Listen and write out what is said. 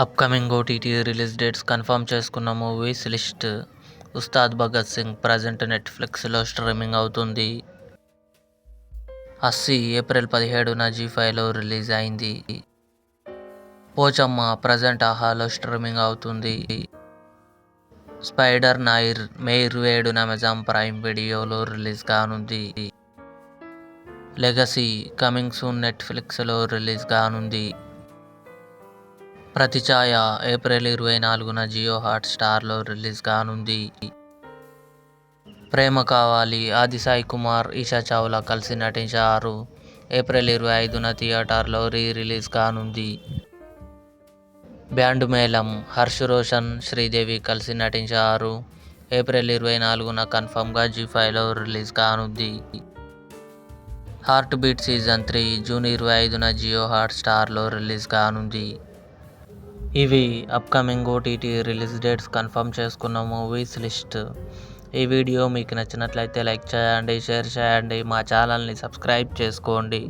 Upcoming OTT release dates confirm చేసుకున్న movies list. Ustaad Bhagat Singh present నెట్ఫ్లిక్స్లో streaming అవుతుంది. 80 ఏప్రిల్ 17న జీ5లో రిలీజ్ అయింది. పోచమ్మ ప్రజెంట్ ఆహాలో స్ట్రీమింగ్ అవుతుంది. స్పైడర్ నైర్ మే 27న అమెజాన్ ప్రైమ్ వీడియోలో రిలీజ్ కానుంది. లెగసీ కమింగ్ సూన్ నెట్ఫ్లిక్స్లో రిలీజ్ కానుంది. ప్రతిఛాయ ఏప్రిల్ 24న జియో హాట్స్టార్లో రిలీజ్ కానుంది. ప్రేమ కావాలి ఆది సాయి కుమార్, ఈషా చావ్లా కలిసి నటించారు. ఏప్రిల్ 25న థియేటర్లో రిలీజ్ కానుంది. బ్యాండ్ మేళం హర్ష్ రోషన్, శ్రీదేవి కలిసి నటించారు. ఏప్రిల్ 24న కన్ఫర్మ్గా జీ5లో రిలీజ్ కానుంది. హార్ట్ బీట్ సీజన్ 3 జూన్ 25న జియో హాట్స్టార్లో రిలీజ్ కానుంది. ఇవి upcoming OTT release dates confirm చేసుకున్న మూవీస్ లిస్ట్. ఈ వీడియో మీకు నచ్చినట్లయితే లైక్ చేయండి, షేర్ చేయండి, మా ఛానల్ని సబ్స్క్రైబ్ చేసుకోండి.